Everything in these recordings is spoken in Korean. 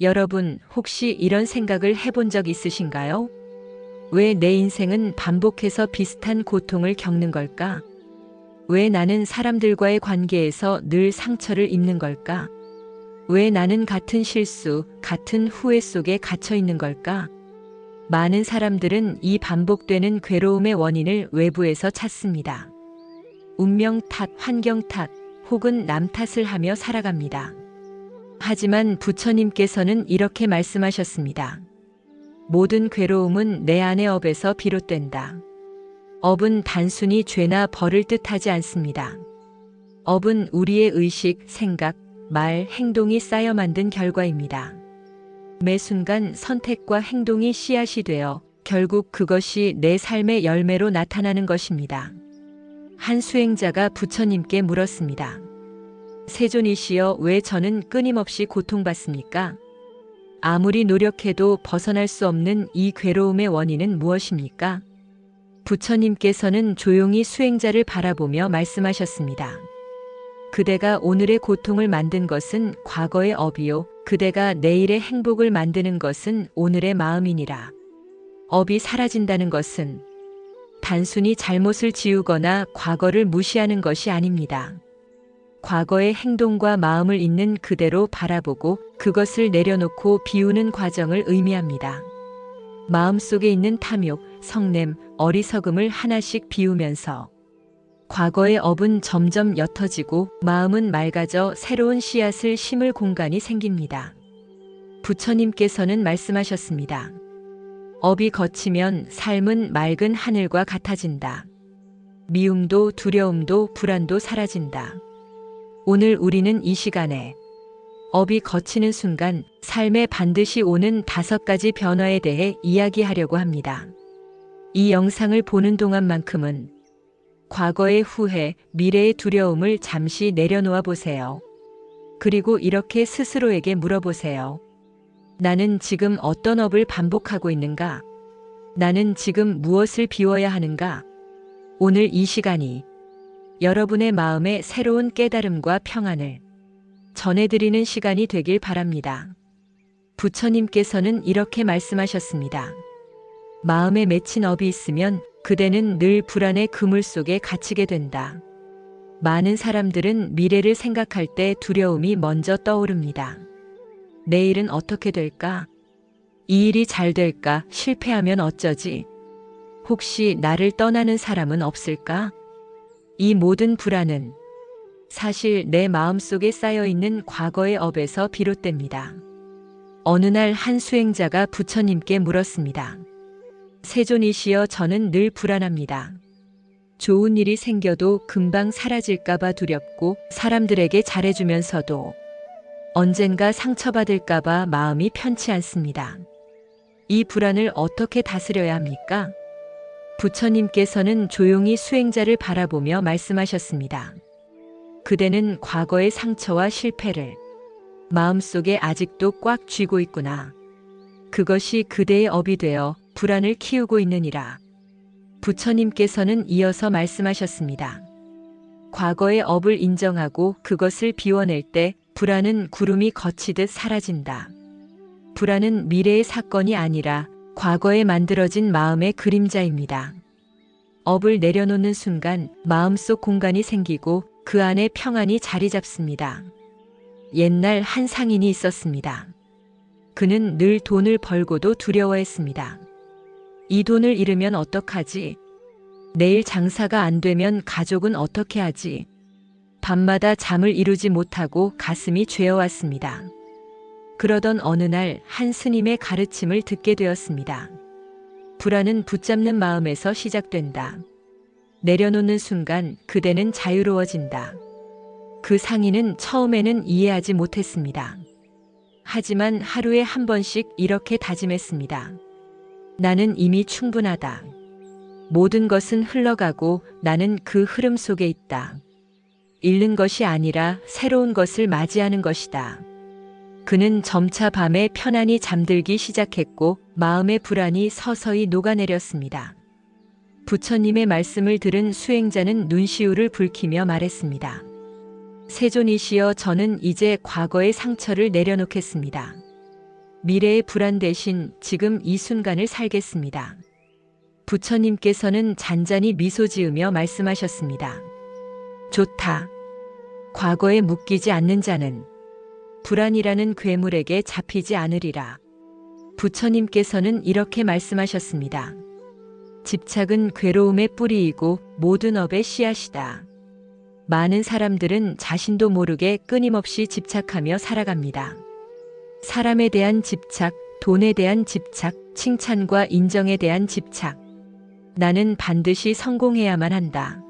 여러분, 혹시 이런 생각을 해본 적 있으신가요? 왜 내 인생은 반복해서 비슷한 고통을 겪는 걸까? 왜 나는 사람들과의 관계에서 늘 상처를 입는 걸까? 왜 나는 같은 실수, 같은 후회 속에 갇혀 있는 걸까? 많은 사람들은 이 반복되는 괴로움의 원인을 외부에서 찾습니다. 운명 탓, 환경 탓, 혹은 남 탓을 하며 살아갑니다. 하지만 부처님께서는 이렇게 말씀하셨습니다. 모든 괴로움은 내 안의 업에서 비롯된다. 업은 단순히 죄나 벌을 뜻하지 않습니다. 업은 우리의 의식, 생각, 말, 행동이 쌓여 만든 결과입니다. 매 순간 선택과 행동이 씨앗이 되어 결국 그것이 내 삶의 열매로 나타나는 것입니다. 한 수행자가 부처님께 물었습니다. 세존이시여, 왜 저는 끊임없이 고통받습니까? 아무리 노력해도 벗어날 수 없는 이 괴로움의 원인은 무엇입니까? 부처님께서는 조용히 수행자를 바라보며 말씀하셨습니다. 그대가 오늘의 고통을 만든 것은 과거의 업이요, 그대가 내일의 행복을 만드는 것은 오늘의 마음이니라. 업이 사라진다는 것은 단순히 잘못을 지우거나 과거를 무시하는 것이 아닙니다. 과거의 행동과 마음을 있는 그대로 바라보고 그것을 내려놓고 비우는 과정을 의미합니다. 마음속에 있는 탐욕, 성냄, 어리석음을 하나씩 비우면서 과거의 업은 점점 옅어지고 마음은 맑아져 새로운 씨앗을 심을 공간이 생깁니다. 부처님께서는 말씀하셨습니다. 업이 거치면 삶은 맑은 하늘과 같아진다. 미움도 두려움도 불안도 사라진다. 오늘 우리는 이 시간에 업이 거치는 순간 삶에 반드시 오는 5가지 변화에 대해 이야기하려고 합니다. 이 영상을 보는 동안만큼은 과거의 후회, 미래의 두려움을 잠시 내려놓아 보세요. 그리고 이렇게 스스로에게 물어보세요. 나는 지금 어떤 업을 반복하고 있는가? 나는 지금 무엇을 비워야 하는가? 오늘 이 시간이 여러분의 마음에 새로운 깨달음과 평안을 전해드리는 시간이 되길 바랍니다. 부처님께서는 이렇게 말씀하셨습니다. 마음에 맺힌 업이 있으면 그대는 늘 불안의 그물 속에 갇히게 된다. 많은 사람들은 미래를 생각할 때 두려움이 먼저 떠오릅니다. 내일은 어떻게 될까? 이 일이 잘 될까? 실패하면 어쩌지? 혹시 나를 떠나는 사람은 없을까? 이 모든 불안은 사실 내 마음속에 쌓여있는 과거의 업에서 비롯됩니다. 어느 날 한 수행자가 부처님께 물었습니다. 세존이시여, 저는 늘 불안합니다. 좋은 일이 생겨도 금방 사라질까봐 두렵고 사람들에게 잘해주면서도 언젠가 상처받을까봐 마음이 편치 않습니다. 이 불안을 어떻게 다스려야 합니까? 부처님께서는 조용히 수행자를 바라보며 말씀하셨습니다. 그대는 과거의 상처와 실패를 마음속에 아직도 꽉 쥐고 있구나. 그것이 그대의 업이 되어 불안을 키우고 있느니라. 부처님께서는 이어서 말씀하셨습니다. 과거의 업을 인정하고 그것을 비워낼 때 불안은 구름이 거치듯 사라진다. 불안은 미래의 사건이 아니라 과거에 만들어진 마음의 그림자입니다. 업을 내려놓는 순간 마음속 공간이 생기고 그 안에 평안이 자리 잡습니다. 옛날 한 상인이 있었습니다. 그는 늘 돈을 벌고도 두려워했습니다. 이 돈을 잃으면 어떡하지? 내일 장사가 안 되면 가족은 어떻게 하지? 밤마다 잠을 이루지 못하고 가슴이 죄어왔습니다. 그러던 어느 날 한 스님의 가르침을 듣게 되었습니다. 불안은 붙잡는 마음에서 시작된다. 내려놓는 순간 그대는 자유로워진다. 그 상인은 처음에는 이해하지 못했습니다. 하지만 하루에 한 번씩 이렇게 다짐했습니다. 나는 이미 충분하다. 모든 것은 흘러가고 나는 그 흐름 속에 있다. 잃는 것이 아니라 새로운 것을 맞이하는 것이다. 그는 점차 밤에 편안히 잠들기 시작했고 마음의 불안이 서서히 녹아내렸습니다. 부처님의 말씀을 들은 수행자는 눈시울을 붉히며 말했습니다. 세존이시여, 저는 이제 과거의 상처를 내려놓겠습니다. 미래의 불안 대신 지금 이 순간을 살겠습니다. 부처님께서는 잔잔히 미소 지으며 말씀하셨습니다. 좋다. 과거에 묶이지 않는 자는 불안이라는 괴물에게 잡히지 않으리라. 부처님께서는 이렇게 말씀하셨습니다. 집착은 괴로움의 뿌리이고 모든 업의 씨앗이다. 많은 사람들은 자신도 모르게 끊임없이 집착하며 살아갑니다. 사람에 대한 집착, 돈에 대한 집착, 칭찬과 인정에 대한 집착. 나는 반드시 성공해야만 한다.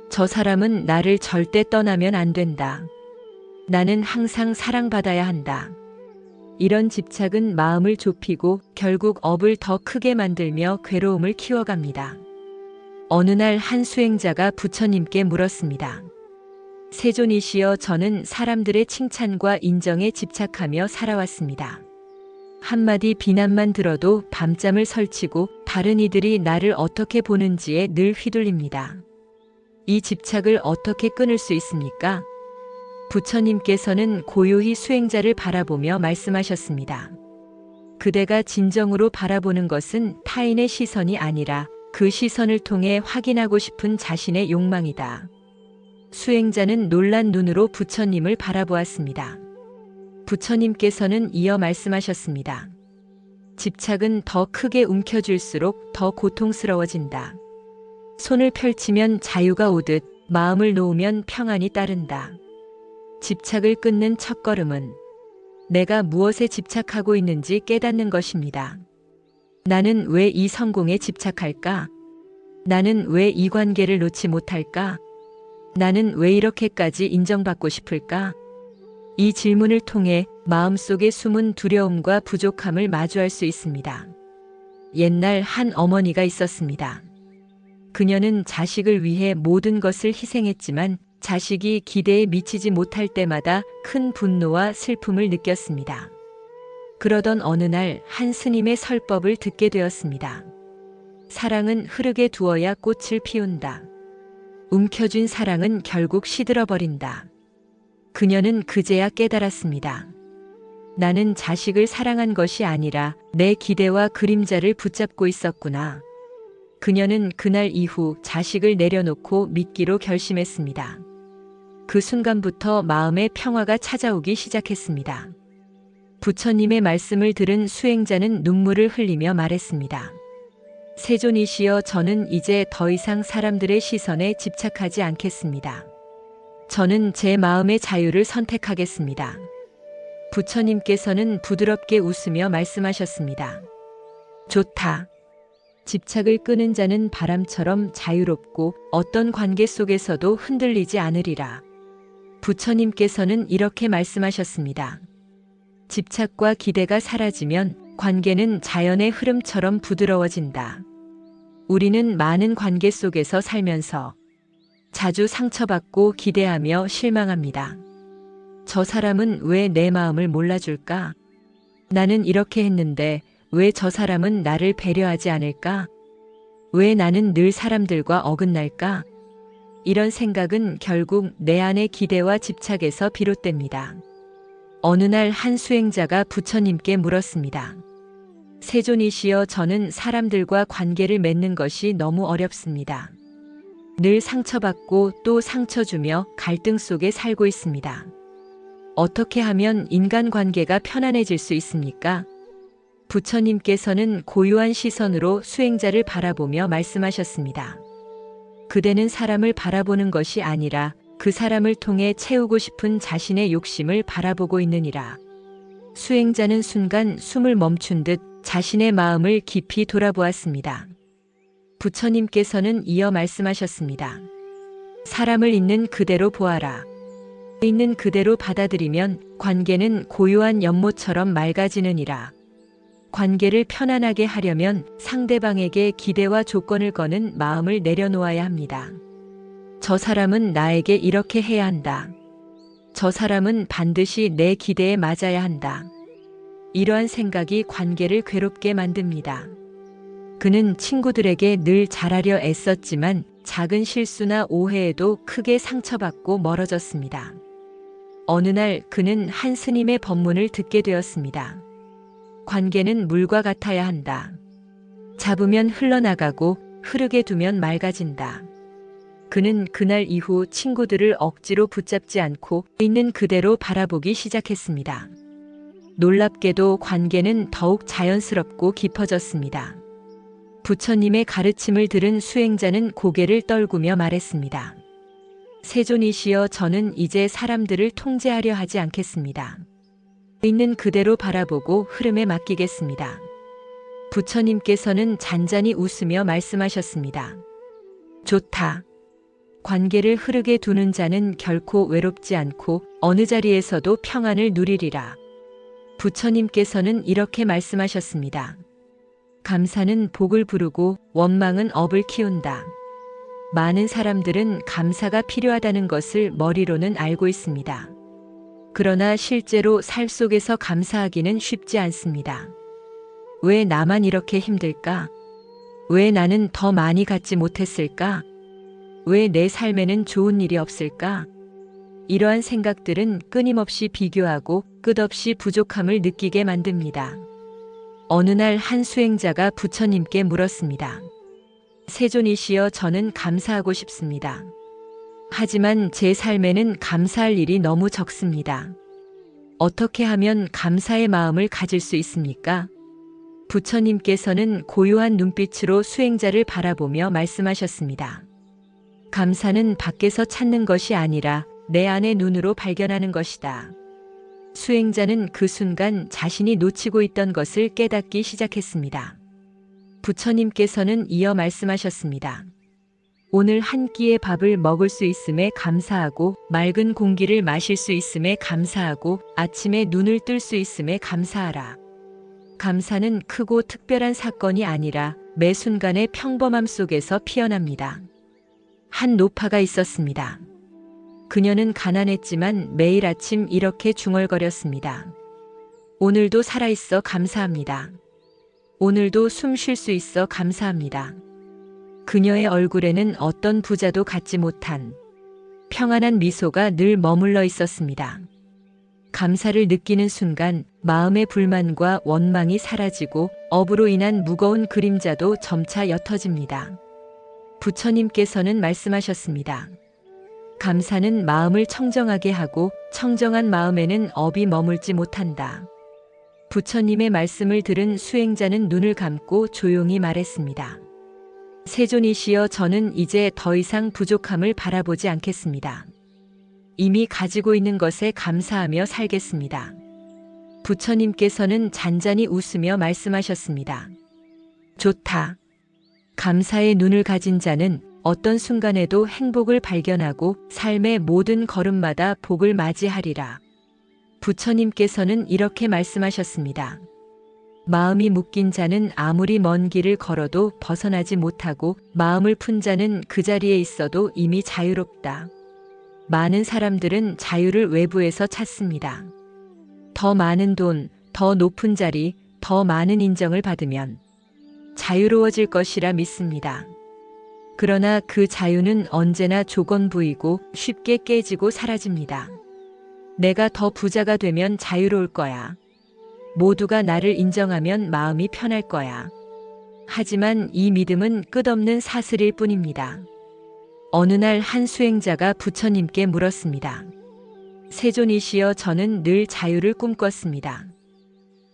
저 사람은 나를 절대 떠나면 안 된다. 나는 항상 사랑받아야 한다. 이런 집착은 마음을 좁히고 결국 업을 더 크게 만들며 괴로움을 키워갑니다. 어느 날 한 수행자가 부처님께 물었습니다. 세존이시여, 저는 사람들의 칭찬과 인정에 집착하며 살아왔습니다. 한마디 비난만 들어도 밤잠을 설치고 다른 이들이 나를 어떻게 보는지에 늘 휘둘립니다. 이 집착을 어떻게 끊을 수 있습니까? 부처님께서는 고요히 수행자를 바라보며 말씀하셨습니다. 그대가 진정으로 바라보는 것은 타인의 시선이 아니라 그 시선을 통해 확인하고 싶은 자신의 욕망이다. 수행자는 놀란 눈으로 부처님을 바라보았습니다. 부처님께서는 이어 말씀하셨습니다. 집착은 더 크게 움켜쥘수록 더 고통스러워진다. 손을 펼치면 자유가 오듯 마음을 놓으면 평안이 따른다. 집착을 끊는 첫걸음은 내가 무엇에 집착하고 있는지 깨닫는 것입니다. 나는 왜 이 성공에 집착할까? 나는 왜 이 관계를 놓지 못할까? 나는 왜 이렇게까지 인정받고 싶을까? 이 질문을 통해 마음속에 숨은 두려움과 부족함을 마주할 수 있습니다. 옛날 한 어머니가 있었습니다. 그녀는 자식을 위해 모든 것을 희생했지만 자식이 기대에 미치지 못할 때마다 큰 분노와 슬픔을 느꼈습니다. 그러던 어느 날 한 스님의 설법을 듣게 되었습니다. 사랑은 흐르게 두어야 꽃을 피운다. 움켜쥔 사랑은 결국 시들어버린다. 그녀는 그제야 깨달았습니다. 나는 자식을 사랑한 것이 아니라 내 기대와 그림자를 붙잡고 있었구나. 그녀는 그날 이후 자식을 내려놓고 믿기로 결심했습니다. 그 순간부터 마음의 평화가 찾아오기 시작했습니다. 부처님의 말씀을 들은 수행자는 눈물을 흘리며 말했습니다. 세존이시여, 저는 이제 더 이상 사람들의 시선에 집착하지 않겠습니다. 저는 제 마음의 자유를 선택하겠습니다. 부처님께서는 부드럽게 웃으며 말씀하셨습니다. 좋다. 집착을 끄는 자는 바람처럼 자유롭고 어떤 관계 속에서도 흔들리지 않으리라. 부처님께서는 이렇게 말씀하셨습니다. 집착과 기대가 사라지면 관계는 자연의 흐름처럼 부드러워진다. 우리는 많은 관계 속에서 살면서 자주 상처받고 기대하며 실망합니다. 저 사람은 왜 내 마음을 몰라줄까? 나는 이렇게 했는데 왜 저 사람은 나를 배려하지 않을까? 왜 나는 늘 사람들과 어긋날까? 이런 생각은 결국 내 안의 기대와 집착에서 비롯됩니다. 어느 날 한 수행자가 부처님께 물었습니다. 세존이시여, 저는 사람들과 관계를 맺는 것이 너무 어렵습니다. 늘 상처받고 또 상처 주며 갈등 속에 살고 있습니다. 어떻게 하면 인간관계가 편안해질 수 있습니까? 부처님께서는 고요한 시선으로 수행자를 바라보며 말씀하셨습니다. 그대는 사람을 바라보는 것이 아니라 그 사람을 통해 채우고 싶은 자신의 욕심을 바라보고 있느니라. 수행자는 순간 숨을 멈춘 듯 자신의 마음을 깊이 돌아보았습니다. 부처님께서는 이어 말씀하셨습니다. 사람을 있는 그대로 보아라. 있는 그대로 받아들이면 관계는 고요한 연못처럼 맑아지느니라. 관계를 편안하게 하려면 상대방에게 기대와 조건을 거는 마음을 내려놓아야 합니다. 저 사람은 나에게 이렇게 해야 한다. 저 사람은 반드시 내 기대에 맞아야 한다. 이러한 생각이 관계를 괴롭게 만듭니다. 그는 친구들에게 늘 잘하려 애썼지만 작은 실수나 오해에도 크게 상처받고 멀어졌습니다. 어느 날 그는 한 스님의 법문을 듣게 되었습니다. 관계는 물과 같아야 한다. 잡으면 흘러나가고 흐르게 두면 맑아진다. 그는 그날 이후 친구들을 억지로 붙잡지 않고 있는 그대로 바라보기 시작했습니다. 놀랍게도 관계는 더욱 자연스럽고 깊어졌습니다. 부처님의 가르침을 들은 수행자는 고개를 떨구며 말했습니다. 세존이시여, 저는 이제 사람들을 통제하려 하지 않겠습니다. 있는 그대로 바라보고 흐름에 맡기겠습니다. 부처님께서는 잔잔히 웃으며 말씀하셨습니다. 좋다. 관계를 흐르게 두는 자는 결코 외롭지 않고 어느 자리에서도 평안을 누리리라. 부처님께서는 이렇게 말씀하셨습니다. 감사는 복을 부르고 원망은 업을 키운다. 많은 사람들은 감사가 필요하다는 것을 머리로는 알고 있습니다. 그러나 실제로 살 속에서 감사하기는 쉽지 않습니다. 왜 나만 이렇게 힘들까? 왜 나는 더 많이 갖지 못했을까? 왜 내 삶에는 좋은 일이 없을까? 이러한 생각들은 끊임없이 비교하고 끝없이 부족함을 느끼게 만듭니다. 어느 날 한 수행자가 부처님께 물었습니다. 세존이시여, 저는 감사하고 싶습니다. 하지만 제 삶에는 감사할 일이 너무 적습니다. 어떻게 하면 감사의 마음을 가질 수 있습니까? 부처님께서는 고요한 눈빛으로 수행자를 바라보며 말씀하셨습니다. 감사는 밖에서 찾는 것이 아니라 내 안의 눈으로 발견하는 것이다. 수행자는 그 순간 자신이 놓치고 있던 것을 깨닫기 시작했습니다. 부처님께서는 이어 말씀하셨습니다. 오늘 한 끼의 밥을 먹을 수 있음에 감사하고, 맑은 공기를 마실 수 있음에 감사하고, 아침에 눈을 뜰 수 있음에 감사하라. 감사는 크고 특별한 사건이 아니라 매 순간의 평범함 속에서 피어납니다. 한 노파가 있었습니다. 그녀는 가난했지만 매일 아침 이렇게 중얼거렸습니다. 오늘도 살아있어 감사합니다. 오늘도 숨 쉴 수 있어 감사합니다. 그녀의 얼굴에는 어떤 부자도 갖지 못한 평안한 미소가 늘 머물러 있었습니다. 감사를 느끼는 순간 마음의 불만과 원망이 사라지고 업으로 인한 무거운 그림자도 점차 옅어집니다. 부처님께서는 말씀하셨습니다. 감사는 마음을 청정하게 하고 청정한 마음에는 업이 머물지 못한다. 부처님의 말씀을 들은 수행자는 눈을 감고 조용히 말했습니다. 세존이시여, 저는 이제 더 이상 부족함을 바라보지 않겠습니다. 이미 가지고 있는 것에 감사하며 살겠습니다. 부처님께서는 잔잔히 웃으며 말씀하셨습니다. 좋다. 감사의 눈을 가진 자는 어떤 순간에도 행복을 발견하고 삶의 모든 걸음마다 복을 맞이하리라. 부처님께서는 이렇게 말씀하셨습니다. 마음이 묶인 자는 아무리 먼 길을 걸어도 벗어나지 못하고, 마음을 푼 자는 그 자리에 있어도 이미 자유롭다. 많은 사람들은 자유를 외부에서 찾습니다. 더 많은 돈, 더 높은 자리, 더 많은 인정을 받으면 자유로워질 것이라 믿습니다. 그러나 그 자유는 언제나 조건부이고 쉽게 깨지고 사라집니다. 내가 더 부자가 되면 자유로울 거야. 모두가 나를 인정하면 마음이 편할 거야. 하지만 이 믿음은 끝없는 사슬일 뿐입니다. 어느 날 한 수행자가 부처님께 물었습니다. 세존이시여, 저는 늘 자유를 꿈꿨습니다.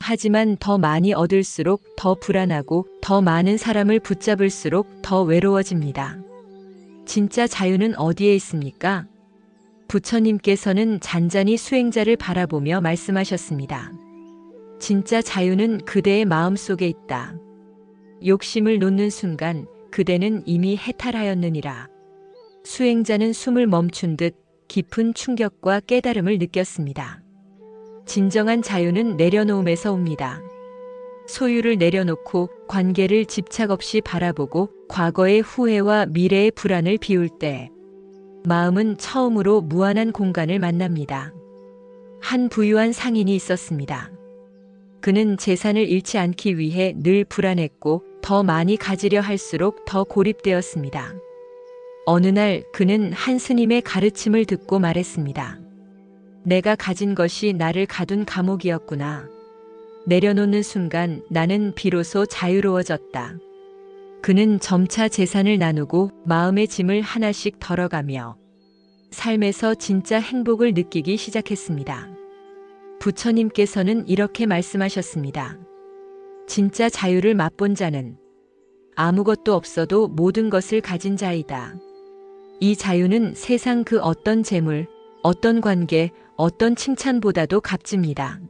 하지만 더 많이 얻을수록 더 불안하고, 더 많은 사람을 붙잡을수록 더 외로워집니다. 진짜 자유는 어디에 있습니까? 부처님께서는 잔잔히 수행자를 바라보며 말씀하셨습니다. 진짜 자유는 그대의 마음 속에 있다. 욕심을 놓는 순간 그대는 이미 해탈하였느니라. 수행자는 숨을 멈춘 듯 깊은 충격과 깨달음을 느꼈습니다. 진정한 자유는 내려놓음에서 옵니다. 소유를 내려놓고 관계를 집착 없이 바라보고 과거의 후회와 미래의 불안을 비울 때 마음은 처음으로 무한한 공간을 만납니다. 한 부유한 상인이 있었습니다. 그는 재산을 잃지 않기 위해 늘 불안했고 더 많이 가지려 할수록 더 고립되었습니다. 어느 날 그는 한 스님의 가르침을 듣고 말했습니다. 내가 가진 것이 나를 가둔 감옥이었구나. 내려놓는 순간 나는 비로소 자유로워졌다. 그는 점차 재산을 나누고 마음의 짐을 하나씩 덜어가며 삶에서 진짜 행복을 느끼기 시작했습니다. 부처님께서는 이렇게 말씀하셨습니다. 진짜 자유를 맛본 자는 아무것도 없어도 모든 것을 가진 자이다. 이 자유는 세상 그 어떤 재물, 어떤 관계, 어떤 칭찬보다도 값집니다.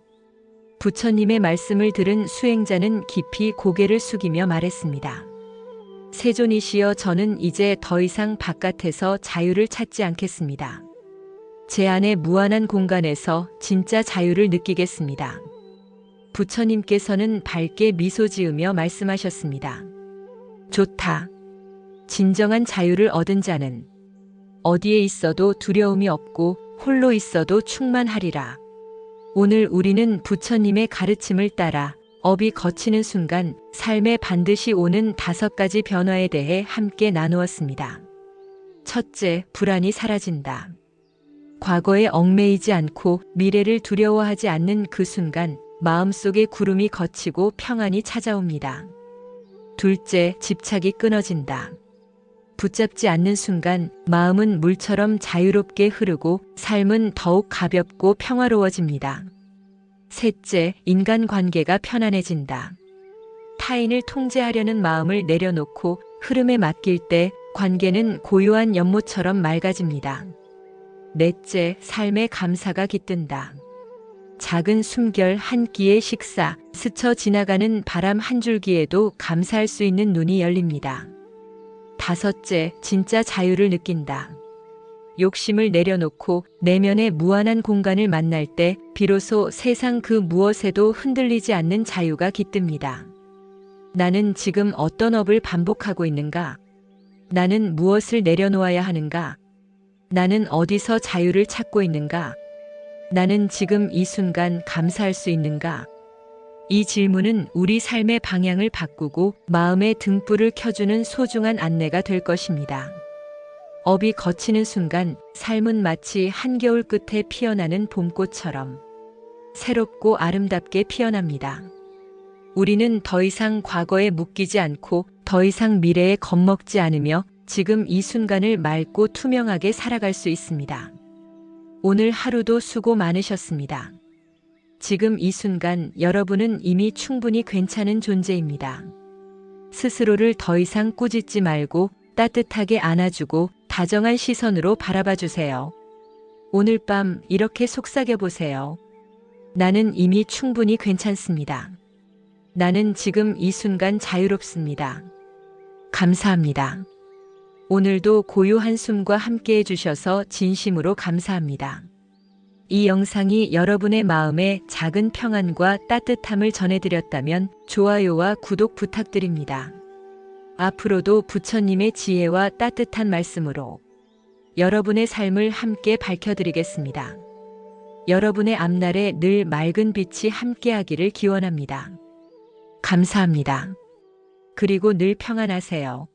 부처님의 말씀을 들은 수행자는 깊이 고개를 숙이며 말했습니다. 세존이시여, 저는 이제 더 이상 바깥에서 자유를 찾지 않겠습니다. 제 안의 무한한 공간에서 진짜 자유를 느끼겠습니다. 부처님께서는 밝게 미소 지으며 말씀하셨습니다. 좋다. 진정한 자유를 얻은 자는 어디에 있어도 두려움이 없고 홀로 있어도 충만하리라. 오늘 우리는 부처님의 가르침을 따라 업이 거치는 순간 삶에 반드시 오는 5가지 변화에 대해 함께 나누었습니다. 첫째, 불안이 사라진다. 과거에 얽매이지 않고 미래를 두려워하지 않는 그 순간 마음속에 구름이 걷히고 평안이 찾아옵니다. 둘째, 집착이 끊어진다. 붙잡지 않는 순간 마음은 물처럼 자유롭게 흐르고 삶은 더욱 가볍고 평화로워집니다. 셋째, 인간관계가 편안해진다. 타인을 통제하려는 마음을 내려놓고 흐름에 맡길 때 관계는 고요한 연못처럼 맑아집니다. 넷째, 삶의 감사가 깃든다. 작은 숨결 한 끼의 식사, 스쳐 지나가는 바람 한 줄기에도 감사할 수 있는 눈이 열립니다. 다섯째, 진짜 자유를 느낀다. 욕심을 내려놓고 내면의 무한한 공간을 만날 때 비로소 세상 그 무엇에도 흔들리지 않는 자유가 깃듭니다. 나는 지금 어떤 업을 반복하고 있는가? 나는 무엇을 내려놓아야 하는가? 나는 어디서 자유를 찾고 있는가? 나는 지금 이 순간 감사할 수 있는가? 이 질문은 우리 삶의 방향을 바꾸고 마음의 등불을 켜주는 소중한 안내가 될 것입니다. 업이 거치는 순간 삶은 마치 한겨울 끝에 피어나는 봄꽃처럼 새롭고 아름답게 피어납니다. 우리는 더 이상 과거에 묶이지 않고 더 이상 미래에 겁먹지 않으며 지금 이 순간을 맑고 투명하게 살아갈 수 있습니다. 오늘 하루도 수고 많으셨습니다. 지금 이 순간 여러분은 이미 충분히 괜찮은 존재입니다. 스스로를 더 이상 꾸짖지 말고 따뜻하게 안아주고 다정한 시선으로 바라봐 주세요. 오늘 밤 이렇게 속삭여 보세요. 나는 이미 충분히 괜찮습니다. 나는 지금 이 순간 자유롭습니다. 감사합니다. 오늘도 고요한 숨과 함께 해주셔서 진심으로 감사합니다. 이 영상이 여러분의 마음에 작은 평안과 따뜻함을 전해드렸다면 좋아요와 구독 부탁드립니다. 앞으로도 부처님의 지혜와 따뜻한 말씀으로 여러분의 삶을 함께 밝혀드리겠습니다. 여러분의 앞날에 늘 맑은 빛이 함께하기를 기원합니다. 감사합니다. 그리고 늘 평안하세요.